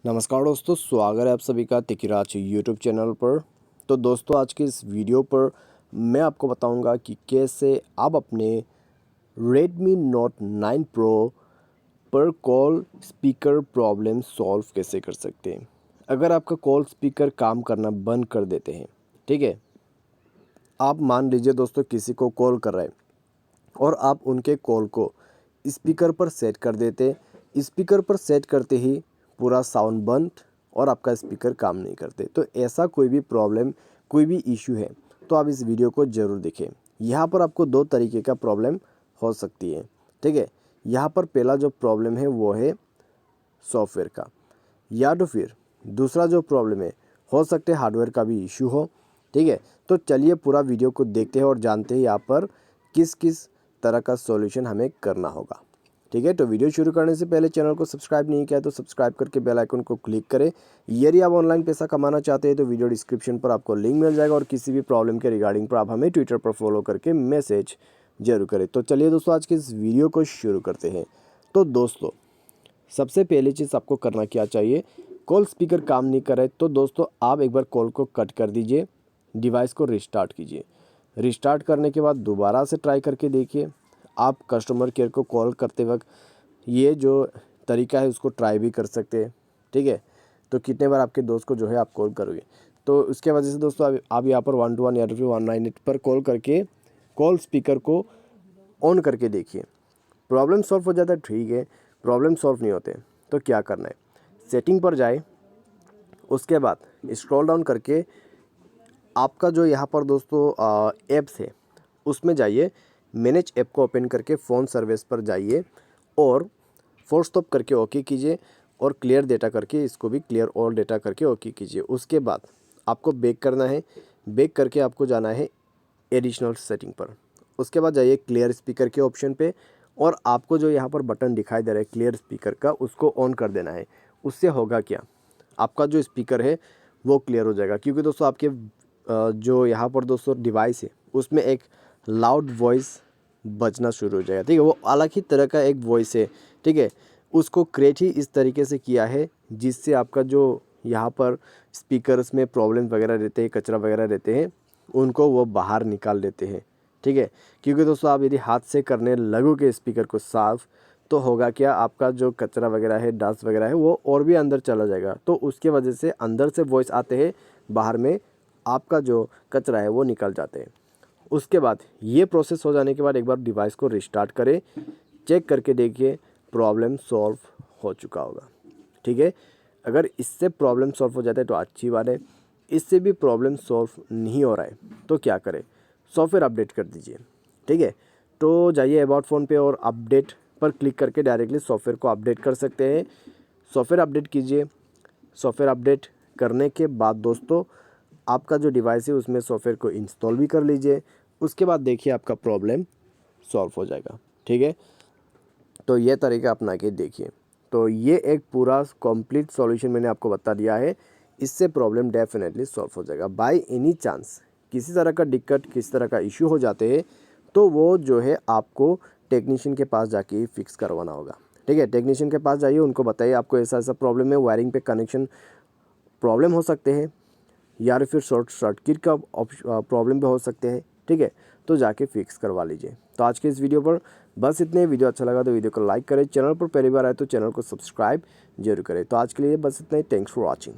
नमस्कार दोस्तों, स्वागत है आप सभी का तिकिराज यूट्यूब चैनल पर। तो दोस्तों, आज के इस वीडियो पर मैं आपको बताऊंगा कि कैसे आप अपने Redmi Note 9 Pro पर कॉल स्पीकर प्रॉब्लम सॉल्व कैसे कर सकते हैं। अगर आपका कॉल स्पीकर काम करना बंद कर देते हैं, ठीक है, आप मान लीजिए दोस्तों किसी को कॉल कर रहे हैं और आप उनके कॉल को स्पीकर पर सेट कर देते। स्पीकर पर सेट करते ही पूरा साउंड बंद और आपका स्पीकर काम नहीं करते। तो ऐसा कोई भी प्रॉब्लम, कोई भी इशू है तो आप इस वीडियो को ज़रूर देखें। यहाँ पर आपको दो तरीके का प्रॉब्लम हो सकती है, ठीक है। यहाँ पर पहला जो प्रॉब्लम है वो है सॉफ्टवेयर का, या तो फिर दूसरा जो प्रॉब्लम है हो सकता है हार्डवेयर का भी इशू हो, ठीक है। तो चलिए पूरा वीडियो को देखते हैं और जानते हैं यहाँ पर किस किस तरह का सॉल्यूशन हमें करना होगा, ठीक है। तो वीडियो शुरू करने से पहले चैनल को सब्सक्राइब नहीं किया तो सब्सक्राइब करके बेल आइकन को क्लिक करें। यदि आप ऑनलाइन पैसा कमाना चाहते हैं तो वीडियो डिस्क्रिप्शन पर आपको लिंक मिल जाएगा और किसी भी प्रॉब्लम के रिगार्डिंग पर आप हमें ट्विटर पर फॉलो करके मैसेज जरूर करें। तो चलिए दोस्तों, आज के इस वीडियो को शुरू करते हैं। तो दोस्तों, सबसे पहली चीज़ आपको करना क्या चाहिए, कॉल स्पीकर काम नहीं कर रहे तो दोस्तों आप एक बार कॉल को कट कर दीजिए, डिवाइस को रिस्टार्ट कीजिए। रिस्टार्ट करने के बाद दोबारा से ट्राई करके देखिए। आप कस्टमर केयर को कॉल करते वक्त ये जो तरीका है उसको ट्राई भी कर सकते हैं, ठीक है। तो कितने बार आपके दोस्त को जो है आप कॉल करोगे, तो उसके वजह से दोस्तों आप यहाँ पर 121 या फिर 198 पर कॉल करके कॉल स्पीकर को ऑन करके देखिए। प्रॉब्लम सॉल्व हो जाता है, ठीक है। प्रॉब्लम सॉल्व नहीं होते तो क्या करना है, सेटिंग पर जाए, उसके बाद स्क्रॉल डाउन करके आपका जो यहाँ पर दोस्तों ऐप्स है उसमें जाइए। मैनेज ऐप को ओपन करके फ़ोन सर्विस पर जाइए और फोर्स स्टॉप करके ओके कीजिए और क्लियर डेटा करके इसको भी क्लियर ऑल डेटा करके ओके कीजिए। उसके बाद आपको बैक करना है, बैक करके आपको जाना है एडिशनल सेटिंग पर। उसके बाद जाइए क्लियर स्पीकर के ऑप्शन पे और आपको जो यहाँ पर बटन दिखाई दे रहा है क्लियर स्पीकर का, उसको ऑन कर देना है। उससे होगा क्या, आपका जो स्पीकर है वो क्लियर हो जाएगा। क्योंकि दोस्तों आपके जो यहाँ पर दोस्तों डिवाइस है उसमें एक लाउड वॉइस बजना शुरू हो जाएगा, ठीक है। वो अलग ही तरह का एक वॉइस है, ठीक है। उसको क्रिएट ही इस तरीके से किया है जिससे आपका जो यहाँ पर स्पीकर्स में प्रॉब्लम वगैरह रहते हैं, कचरा वगैरह रहते हैं, उनको वो बाहर निकाल देते हैं, ठीक है। क्योंकि दोस्तों आप यदि हाथ से करने लगोगे स्पीकर को साफ़ तो होगा क्या, आपका जो कचरा वगैरह है, डस्ट वगैरह है, वो और भी अंदर चला जाएगा। तो उसके वजह से अंदर से वॉइस आते हैं, बाहर में आपका जो कचरा है वो निकल जाते हैं। उसके बाद ये प्रोसेस हो जाने के बाद एक बार डिवाइस को रिस्टार्ट करें, चेक करके देखिए प्रॉब्लम सॉल्व हो चुका होगा, ठीक है। अगर इससे प्रॉब्लम सॉल्व हो जाता है तो अच्छी बात है। इससे भी प्रॉब्लम सॉल्व नहीं हो रहा है तो क्या करें, सॉफ्टवेयर अपडेट कर दीजिए, ठीक है। तो जाइए अबाउट फ़ोन पे और अपडेट पर क्लिक करके डायरेक्टली सॉफ्टवेयर को अपडेट कर सकते हैं। सॉफ्टवेयर अपडेट कीजिए। सॉफ्टवेयर अपडेट करने के बाद दोस्तों आपका जो डिवाइस है उसमें सॉफ्टवेयर को इंस्टॉल भी कर लीजिए। उसके बाद देखिए आपका प्रॉब्लम सॉल्व हो जाएगा, ठीक है। तो ये तरीका अपना के देखिए। तो ये एक पूरा कंप्लीट सॉल्यूशन मैंने आपको बता दिया है, इससे प्रॉब्लम डेफिनेटली सॉल्व हो जाएगा। बाय एनी चांस किसी तरह का दिक्कत, किसी तरह का इशू हो जाते हैं तो वो जो है आपको टेक्नीशियन के पास जाके ही फिक्स करवाना होगा, ठीक है। टेक्नीशियन के पास जाइए, उनको बताइए आपको ऐसा ऐसा प्रॉब्लम है, वायरिंग पे कनेक्शन प्रॉब्लम हो सकते हैं या फिर शॉर्ट सर्किट का प्रॉब्लम भी हो सकते हैं, ठीक है। तो जाके फिक्स करवा लीजिए। तो आज के इस वीडियो पर बस इतने। वीडियो अच्छा लगा तो वीडियो को लाइक करें, चैनल पर पहली बार आए तो चैनल को सब्सक्राइब जरूर करें। तो आज के लिए बस इतना ही। Thanks for watching.